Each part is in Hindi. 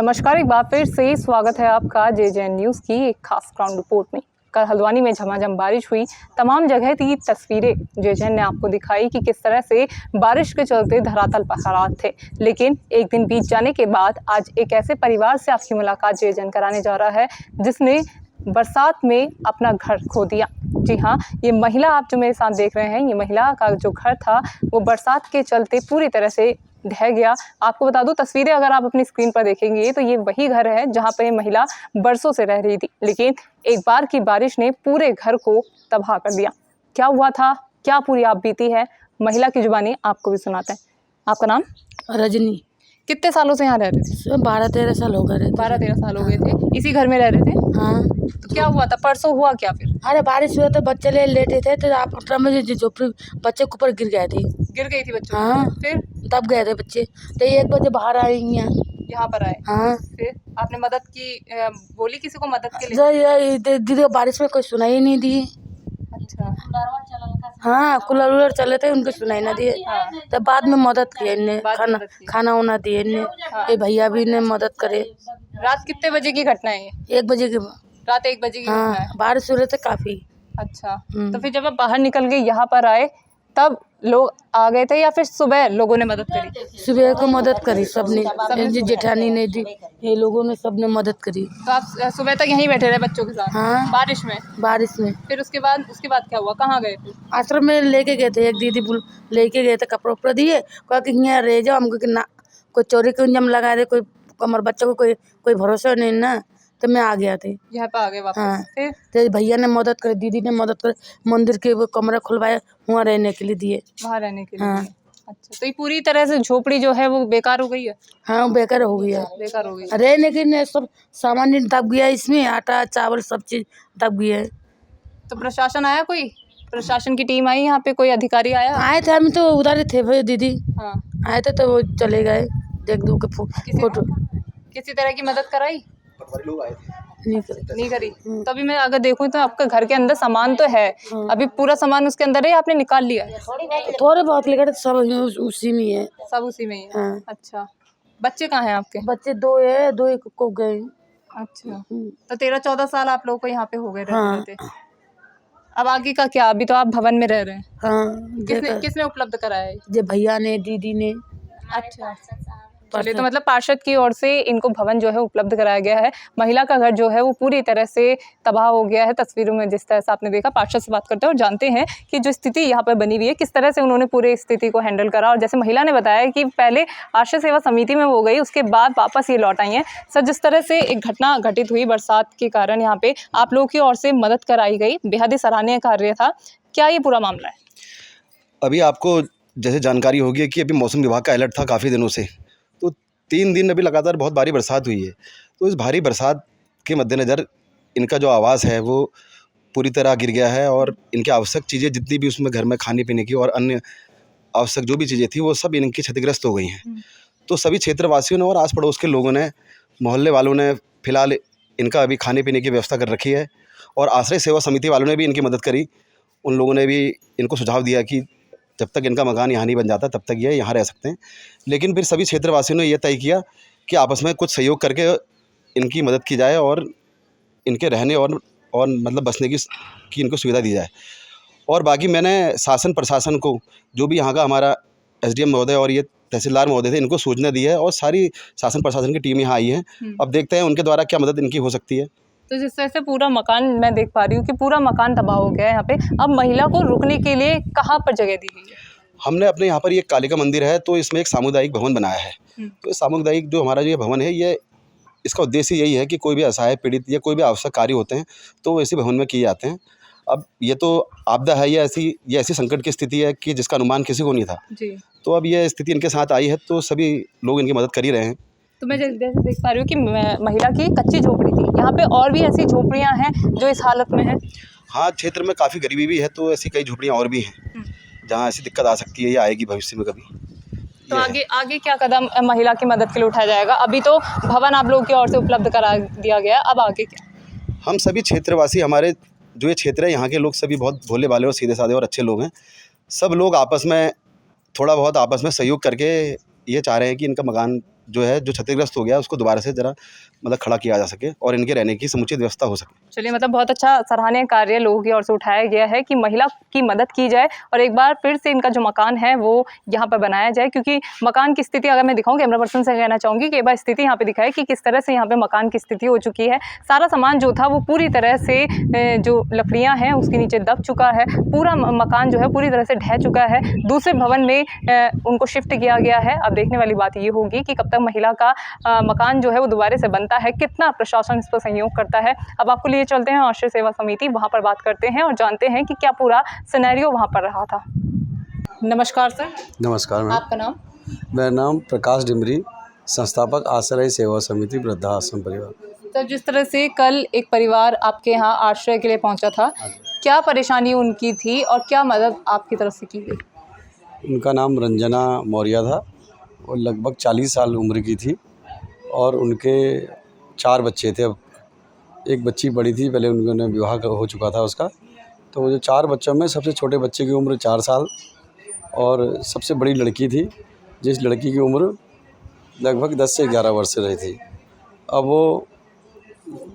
नमस्कार, एक बार फिर से स्वागत है आपका JJN न्यूज़ की एक खास ग्राउंड रिपोर्ट में। कल हल्द्वानी में झमाझम बारिश हुई, तमाम जगह की तस्वीरें JJN ने आपको दिखाई कि किस तरह से बारिश के चलते धरातल पर हालात थे। लेकिन एक दिन बीत जाने के बाद आज एक ऐसे परिवार से आपकी मुलाकात JJN कराने जा रहा है जिसने बरसात में अपना घर खो दिया। जी हाँ, ये महिला आप जो मेरे साथ देख रहे हैं, ये महिला का जो घर था वो बरसात के चलते पूरी तरह से ढह गया। आपको बता दूं, तस्वीरें अगर आप अपनी स्क्रीन पर देखेंगे तो ये वही घर है जहां पर ये महिला बरसों से रह रही थी, लेकिन एक बार की बारिश ने पूरे घर को तबाह कर दिया। क्या हुआ था, क्या पूरी आप बीती है, महिला की जुबानी आपको भी सुनाते हैं। आपका नाम? रजनी। कितने सालों से यहाँ रह रहे थे? 12-13 साल हो गए। 12-13 साल हो गए थे, इसी घर में रह रहे थे? हाँ। तो क्या हुआ था, परसों हुआ क्या फिर? अरे बारिश हुआ तो बच्चे लेटे थे तो आप झोपड़ी बच्चे के ऊपर गिर गए थे। गिर गई थी बच्चों? हाँ। फिर तब गए थे बच्चे तो 1 बजे बाहर आए यहाँ पर आए? हाँ। फिर आपने मदद की, बोली किसी को मदद के लिए? दीदी बारिश में कोई सुनाई नहीं दी। अच्छा। हाँ, कूलर चले थे, उनको सुनाई ना दिए। हाँ। तब बाद में मदद किए इनने, की। खाना उना दिए इनने। हाँ। ये भैया भी ने मदद करे। रात कितने बजे की घटना है ये? 1 बजे के। रात 1 बजे की घटना हाँ, है। बारिश हो रहे थे काफी। अच्छा, तो फिर जब आप बाहर निकल के यहाँ पर आए तब लोग आ गए थे या फिर सुबह लोगों ने मदद करी? सुबह को मदद करी सबने, जेठानी ने दी, ये लोगों ने सबने मदद करी। तो आप सुबह तक यहीं बैठे रहे बच्चों के साथ? हाँ। बारिश में? बारिश में। फिर उसके बाद क्या हुआ, कहाँ गए थे? आश्रम में लेके गए थे, एक दीदी लेके गए थे, कपड़ा उपड़ा दिए, कहा कि यहाँ रह जाओ, हमको कि ना कोई चोरी के इंजम लगा दे, कोई हमारे बच्चों को कोई भरोसा नहीं ना, तो मैं आ गया थे। यहाँ पे आ गए वापस? हाँ। फिर तो भैया ने मदद करी, दीदी ने मदद करी, मंदिर के वो कमरा खुलवाए, वहाँ रहने के लिए दिए। वहाँ रहने के लिए? हाँ। अच्छा, तो ये पूरी तरह से झोपड़ी जो है वो बेकार हो गई है? हाँ, बेकार हो गया। बेकार हो गई। रहने के लिए सब सामान दब गया, इसमें आटा चावल सब चीज दब गया है। तो प्रशासन आया, कोई प्रशासन की टीम आई, यहाँ पे कोई अधिकारी आया? आए थे, हम तो उधर ही थे भाई दीदी। हाँ। आए थे तो वो चले गए, देख दो के फोटो। किसी तरह की मदद कराई? लोग आए थे, नहीं करी। तो अभी मैं अगर देखूं तो आपका घर के अंदर सामान तो है, अभी पूरा सामान उसके अंदर है, आपने निकाल लिया? थोड़े बहुत लेकर सब उसी में है। सब उसी में ही है? हाँ। अच्छा, बच्चे कहाँ हैं आपके? बच्चे 2 है, 2 को गए। अच्छा, तो 13-14 साल आप लोग को यहाँ पे हो गए हाँ। रहते रहते। अब आगे का क्या, अभी तो आप भवन में रह रहे हैं? हाँ। किसने उपलब्ध कराया है? जो भैया ने, दीदी ने। अच्छा, चलिए, तो मतलब पार्षद की ओर से इनको भवन जो है उपलब्ध कराया गया है। महिला का घर जो है वो पूरी तरह से तबाह हो गया है। तस्वीरों में जिस तरह से आपने देखा, पार्षद से बात करते हैं और जानते हैं कि जो स्थिति यहाँ पर बनी हुई है, किस तरह से उन्होंने पूरे स्थिति को हैंडल करा। और जैसे महिला ने बताया कि पहले आश्रय सेवा समिति में वो गई, उसके बाद वापस ये लौट आई हैं। सर, जिस तरह से एक घटना घटित हुई बरसात के कारण, यहाँ पे आप लोगों की ओर से मदद कराई गई, बेहद ही सराहनीय कार्य था। क्या ये पूरा मामला है? अभी आपको जैसे जानकारी होगी कि अभी मौसम विभाग का अलर्ट था काफ़ी दिनों से, तो 3 दिन अभी लगातार बहुत भारी बरसात हुई है। तो इस भारी बरसात के मद्देनज़र इनका जो आवास है वो पूरी तरह गिर गया है और इनकी आवश्यक चीज़ें जितनी भी उसमें घर में खाने पीने की और अन्य आवश्यक जो भी चीज़ें थी वो सब इनकी क्षतिग्रस्त हो गई हैं। तो सभी क्षेत्रवासियों ने और आस पड़ोस के लोगों ने, मोहल्ले वालों ने फ़िलहाल इनका अभी खाने पीने की व्यवस्था कर रखी है और आश्रय सेवा समिति वालों ने भी इनकी मदद करी। उन लोगों ने भी इनको सुझाव दिया कि जब तक इनका मकान यहाँ नहीं बन जाता तब तक ये यहाँ रह सकते हैं। लेकिन फिर सभी क्षेत्रवासियों ने यह तय किया कि आपस में कुछ सहयोग करके इनकी मदद की जाए और इनके रहने और मतलब बसने की इनको सुविधा दी जाए। और बाकी मैंने शासन प्रशासन को, जो भी यहाँ का हमारा SDM महोदय और ये तहसीलदार महोदय थे, इनको सूचना दी है और सारी शासन प्रशासन की टीम यहाँ आई है। अब देखते हैं उनके द्वारा क्या मदद इनकी हो सकती है। तो जिस तरह से पूरा मकान मैं देख पा रही हूँ कि पूरा मकान तबाह हो गया है यहाँ पे, अब महिला को रुकने के लिए कहाँ पर जगह दी गई है? हमने अपने यहाँ पर ये कालिका मंदिर है, तो इसमें एक सामुदायिक भवन बनाया है। तो सामुदायिक जो हमारा ये भवन है, ये इसका उद्देश्य यही है कि कोई भी असहाय, पीड़ित या कोई भी आवश्यक कार्य होते हैं तो वो इसी भवन में किए जाते हैं। अब ये तो आपदा है, ये ऐसी संकट की स्थिति है कि जिसका अनुमान किसी को नहीं था जी। तो अब ये स्थिति इनके साथ आई है, तो सभी लोग इनकी मदद कर ही रहे हैं। तो मैं जैसे देख पा रही हूँ कि महिला की कच्ची झोपड़ी थी, यहाँ पे और भी ऐसी झोपड़ियाँ हैं जो इस हालत में हैं? हाँ, क्षेत्र में काफ़ी गरीबी भी है, तो ऐसी कई झोपड़ियाँ और भी हैं जहाँ ऐसी दिक्कत आ सकती है या आएगी भविष्य में कभी। तो आगे क्या कदम महिला की मदद के लिए उठाया जाएगा? अभी तो भवन आप लोगों की ओर से उपलब्ध करा दिया गया, अब आगे क्या? हम सभी क्षेत्रवासी, हमारे जो ये क्षेत्र है यहाँ के लोग सभी बहुत भोले भाले और सीधे साधे और अच्छे लोग हैं। सब लोग आपस में थोड़ा बहुत सहयोग करके ये चाह रहे हैं कि इनका मकान जो है जो क्षतिग्रस्त हो गया उसको दोबारा से ज़रा मतलब खड़ा किया जा सके और इनके रहने की समुचित व्यवस्था हो सके। चलिए, मतलब बहुत अच्छा सराहनीय कार्य लोगों की ओर से उठाया गया है कि महिला की मदद की जाए और एक बार फिर से इनका जो मकान है वो यहाँ पर बनाया जाए, क्योंकि मकान की स्थिति अगर मैं दिखाऊं, कैमरा पर्सन से कहना चाहूँगी कि एक बार स्थिति यहाँ पे दिखाए कि किस तरह से यहाँ पे मकान की स्थिति हो चुकी है। सारा सामान जो था वो पूरी तरह से जो लकड़ियाँ हैं उसके नीचे दब चुका है, पूरा मकान जो है पूरी तरह से ढह चुका है। दूसरे भवन में उनको शिफ्ट किया गया है। अब देखने वाली बात ये होगी कि कब तक महिला का मकान जो है वो दोबारा से बनता है, कितना प्रशासन इस पर सहयोग करता है। अब आपको लिए चलते हैं आश्रय सेवा समिति, वहाँ पर बात करते हैं और जानते हैं कि क्या पूरा सिनेरियो वहाँ पर रहा था। नमस्कार सर। नमस्कार मैम। आपका नाम? मेरा नाम प्रकाश डिमरी, संस्थापक आश्रय सेवा समिति वृद्धाश्रम परिवार। तो जिस तरह से कल एक परिवार आपके यहाँ आश्रय के लिए पहुँचा था, क्या परेशानी उनकी थी और क्या मदद आपकी तरफ से की गई? उनका नाम रंजना मौर्य था और लगभग 40 साल उम्र की थी और उनके 4 बच्चे थे। अब एक बच्ची बड़ी थी, पहले उन्होंने विवाह हो चुका था उसका। तो वो जो 4 बच्चों में सबसे छोटे बच्चे की उम्र 4 साल और सबसे बड़ी लड़की थी, जिस लड़की की उम्र लगभग 10 से 11 वर्ष रही थी। अब वो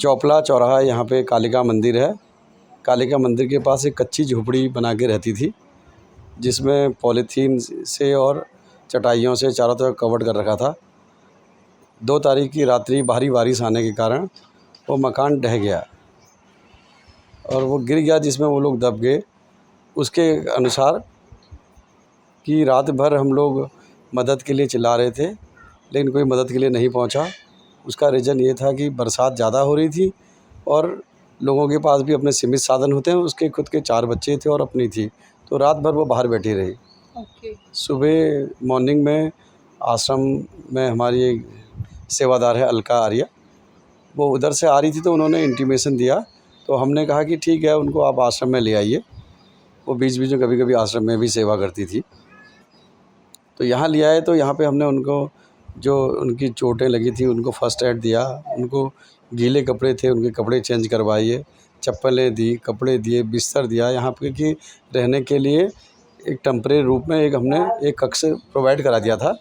चौपला चौराहा यहाँ पे कालिका मंदिर है, कालिका मंदिर के पास एक कच्ची झोपड़ी बना के रहती थी, जिसमें पॉलीथीन से और चटाइयों से चारों तरफ कवर्ड कर रखा था। 2 तारीख की रात्रि भारी बारिश आने के कारण वो मकान ढह गया और वो गिर गया, जिसमें वो लोग दब गए। उसके अनुसार कि रात भर हम लोग मदद के लिए चिल्ला रहे थे, लेकिन कोई मदद के लिए नहीं पहुंचा। उसका रीज़न ये था कि बरसात ज़्यादा हो रही थी और लोगों के पास भी अपने सीमित साधन होते हैं। उसके खुद के 4 बच्चे थे और अपनी थी, तो रात भर वो बाहर बैठी रही। सुबह मॉर्निंग में आश्रम में हमारी एक सेवादार है अलका आर्या, वो उधर से आ रही थी, तो उन्होंने इंटीमेशन दिया। तो हमने कहा कि ठीक है, उनको आप आश्रम में ले आइए। वो बीच बीच में कभी कभी आश्रम में भी सेवा करती थी। तो यहाँ ले आए, तो यहाँ पे हमने उनको जो उनकी चोटें लगी थी उनको फ़र्स्ट एड दिया, उनको गीले कपड़े थे उनके कपड़े चेंज करवाइए, चप्पलें दी, कपड़े दिए, बिस्तर दिया। यहाँ पे कि रहने के लिए एक टेम्परेरी रूप में हमने एक कक्ष प्रोवाइड करा दिया था,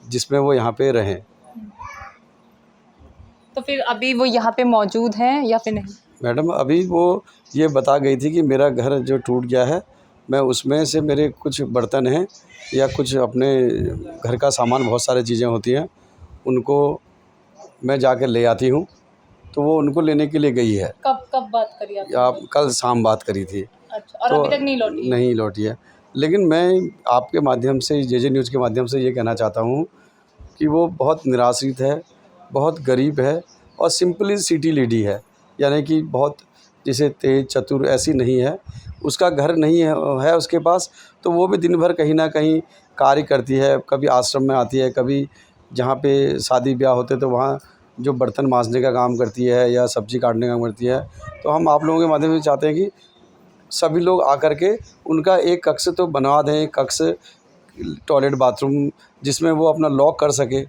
जिसमें वो यहाँ पे रहें। तो फिर अभी वो यहाँ पे मौजूद हैं या फिर नहीं? मैडम, अभी वो ये बता गई थी कि मेरा घर जो टूट गया है, मैं उसमें से मेरे कुछ बर्तन हैं या कुछ अपने घर का सामान, बहुत सारी चीज़ें होती हैं, उनको मैं जाकर ले आती हूँ। तो वो उनको लेने के लिए गई है। कब बात करी आपने? आप कल शाम बात करी थी। अच्छा, और तो अभी तक नहीं लौटी? नहीं लौटी है। लेकिन मैं आपके माध्यम से, जेजे न्यूज़ के माध्यम से ये कहना चाहता हूँ कि वो बहुत निराश्रित है, बहुत गरीब है और सिंपली सिटी लेडी है, यानी कि बहुत जैसे तेज चतुर ऐसी नहीं है। उसका घर नहीं है उसके पास, तो वो भी दिन भर कहीं ना कहीं कार्य करती है। कभी आश्रम में आती है, कभी जहाँ पे शादी ब्याह होते तो वहाँ जो बर्तन मांजने का काम करती है या सब्ज़ी काटने का काम करती है। तो हम आप लोगों के माध्यम से चाहते हैं कि सभी लोग आकर के उनका एक कक्ष तो बनवा दें, एक कक्ष टॉयलेट बाथरूम, जिसमें वो अपना लॉक कर सके।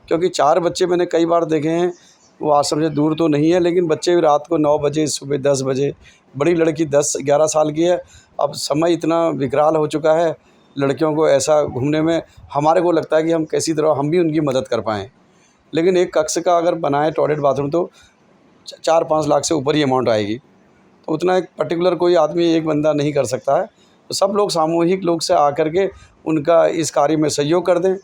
क्योंकि 4 बच्चे मैंने कई बार देखे हैं, वो आश्रम से दूर तो नहीं है, लेकिन बच्चे रात को 9 बजे, सुबह 10 बजे, बड़ी लड़की 10-11 साल की है। अब समय इतना विकराल हो चुका है, लड़कियों को ऐसा घूमने में हमारे को लगता है कि हम कैसी तरह हम भी उनकी मदद कर पाएँ। लेकिन एक कक्ष का अगर बनाए टॉयलेट बाथरूम तो 4-5 लाख से ऊपर ही अमाउंट आएगी। तो उतना एक पर्टिकुलर कोई आदमी, एक बंदा नहीं कर सकता है। तो सब लोग सामूहिक लोग से आकर के उनका इस कार्य में सहयोग कर दें।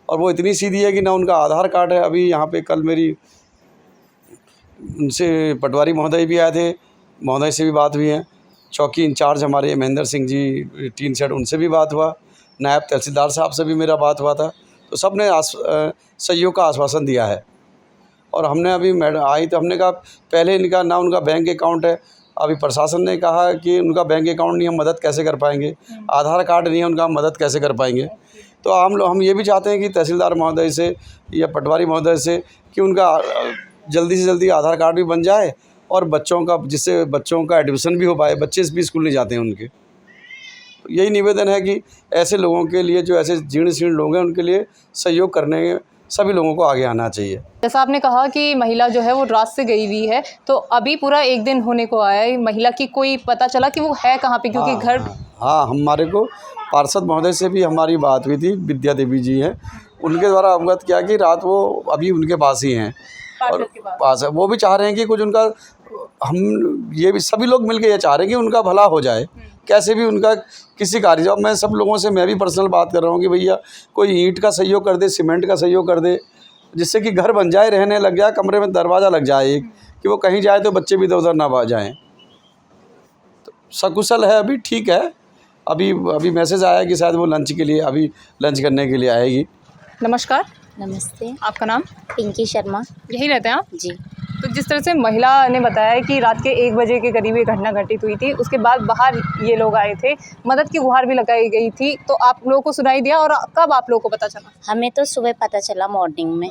और वो इतनी सीधी है कि ना उनका आधार कार्ड है। अभी यहाँ पे कल मेरी उनसे पटवारी महोदय भी आए थे, महोदय से भी बात हुई है। चौकी इंचार्ज हमारे महेंद्र सिंह जी टीन सेट, उनसे भी बात हुआ। नायब तहसीलदार साहब से भी मेरा बात हुआ था। तो सब ने सहयोग का आश्वासन दिया है। और हमने अभी मैडम आई तो हमने कहा पहले इनका ना उनका बैंक अकाउंट है, अभी प्रशासन ने कहा कि उनका बैंक अकाउंट नहीं, हम मदद कैसे कर पाएंगे, आधार कार्ड नहीं है उनका, हम मदद कैसे कर पाएंगे। तो हम ये भी चाहते हैं कि तहसीलदार महोदय से या पटवारी महोदय से कि उनका जल्दी से जल्दी आधार कार्ड भी बन जाए और बच्चों का, जिससे बच्चों का एडमिशन भी हो पाए। बच्चे भी स्कूल नहीं जाते हैं उनके। यही निवेदन है कि ऐसे लोगों के लिए, जो ऐसे जीर्ण शीर्ण लोग हैं, उनके लिए सहयोग करने सभी लोगों को आगे आना चाहिए। जैसा आपने कहा कि महिला जो है वो रात से गई हुई है, तो अभी पूरा 1 दिन होने को आया है, महिला की कोई पता चला कि वो है कहाँ पे? क्योंकि घर हाँ, हमारे को पार्षद महोदय से भी हमारी बात हुई थी, विद्या देवी जी हैं, उनके द्वारा अवगत किया कि रात वो अभी उनके पास ही हैं और पास है। वो भी चाह रहे हैं कि कुछ उनका, हम ये भी सभी लोग मिलकर ये चाह रहे हैं कि उनका भला हो जाए, कैसे भी उनका किसी कार्य। जब मैं सब लोगों से मैं भी पर्सनल बात कर रहा हूँ कि भैया कोई ईंट का सहयोग कर दे, सीमेंट का सहयोग कर दे, जिससे कि घर बन जाए, रहने लग जाए, कमरे में दरवाज़ा लग जाए एक, कि वो कहीं जाए तो बच्चे भी इधर उधर ना जाएँ। तो सकुशल है अभी, ठीक है। अभी मैसेज आया कि शायद वो लंच के लिए, अभी लंच करने के लिए आएगी। नमस्कार, नमस्ते, आपका नाम? पिंकी शर्मा। यही रहते हैं आप? जी। तो जिस तरह से महिला ने बताया कि रात के 1 बजे के करीब ये घटना घटित हुई थी, उसके बाद बाहर ये लोग आए थे, मदद की गुहार भी लगाई गई थी, तो आप लोगों को सुनाई दिया और कब आप लोगों को पता चला? हमें तो सुबह पता चला मॉर्निंग में।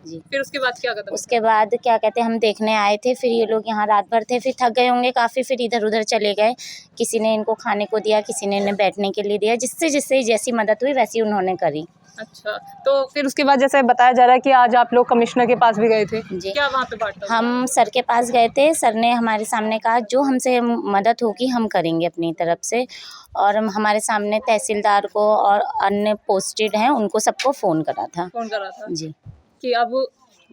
जी। फिर उसके बाद क्या कदम? उसके बाद क्या कहते हैं, हम देखने आए थे, फिर ये लोग यहाँ रात भर थे, फिर थक गए होंगे काफ़ी, फिर इधर उधर चले गए। किसी ने इनको खाने को दिया, किसी ने इन्हें बैठने के लिए दिया, जिससे जैसी मदद हुई वैसी उन्होंने करी। अच्छा, तो फिर उसके बाद जैसे बताया जा रहा है कि आज आप लोग कमिश्नर के पास भी गए थे। जी। क्या वहाँ पे बात हुई? हम सर के पास गए थे, सर ने हमारे सामने कहा जो हमसे मदद होगी हम करेंगे अपनी तरफ से, और हमारे सामने तहसीलदार को और अन्य पोस्टेड हैं उनको सबको फ़ोन करा था। फोन करा था जी कि अब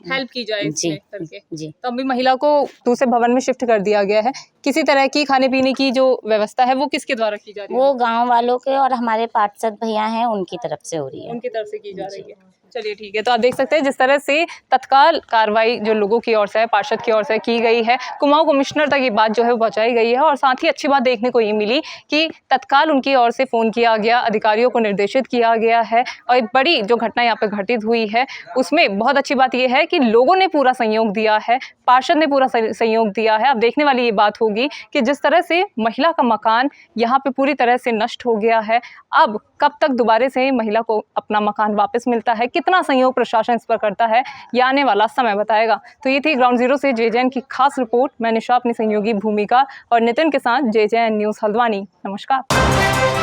हेल्प की जाए जी इसमें करके। जी। तो अभी महिला को दूसरे भवन में शिफ्ट कर दिया गया है। किसी तरह की खाने पीने की जो व्यवस्था है वो किसके द्वारा की जा रही है? वो गांव वालों के और हमारे पार्षद भैया हैं उनकी तरफ से हो रही है। उनकी तरफ से की जा रही है। चलिए ठीक है, तो आप देख सकते हैं जिस तरह से तत्काल कार्रवाई जो लोगों की ओर से है, पार्षद की ओर से की गई है, कुमाऊं कमिश्नर तक ये बात जो है वो पहुंचाई गई है। और साथ ही अच्छी बात देखने को ये मिली कि तत्काल उनकी ओर से फ़ोन किया गया, अधिकारियों को निर्देशित किया गया है, और एक बड़ी जो घटना यहाँ पे घटित हुई है उसमें बहुत अच्छी बात यह है कि लोगों ने पूरा सहयोग दिया है, पार्षद ने पूरा सहयोग दिया है। अब देखने वाली ये बात होगी कि जिस तरह से महिला का मकान यहाँ पे पूरी तरह से नष्ट हो गया है, अब कब तक दोबारा से महिला को अपना मकान वापस मिलता है, कितना सहयोग प्रशासन इस पर करता है, ये आने वाला समय बताएगा। तो ये थी ग्राउंड जीरो से जेजेएन की खास रिपोर्ट। मैं निशा अपनी सहयोगी भूमिका और नितिन के साथ जेजेएन न्यूज़ हल्द्वानी। नमस्कार।